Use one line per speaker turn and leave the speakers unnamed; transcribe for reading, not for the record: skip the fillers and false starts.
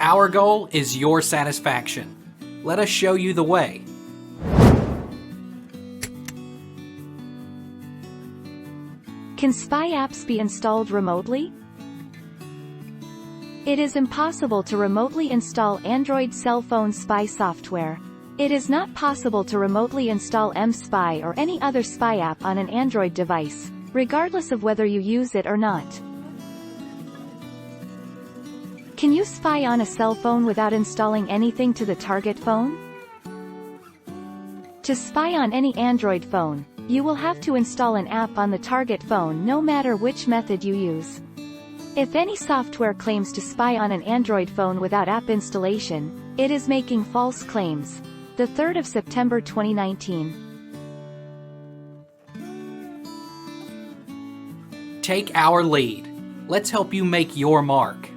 Our goal is your satisfaction. Let us show you the way.
Can spy apps be installed remotely? It is impossible to remotely install Android cell phone spy software. It is not possible to remotely install mSpy or any other spy app on an Android device, regardless of whether you use it or not. Can you spy on a cell phone without installing anything to the target phone? To spy on any Android phone, you will have to install an app on the target phone no matter which method you use. If any software claims to spy on an Android phone without app installation, it is making false claims. The 3rd of September 2019.
Take our lead. Let's help you make your mark.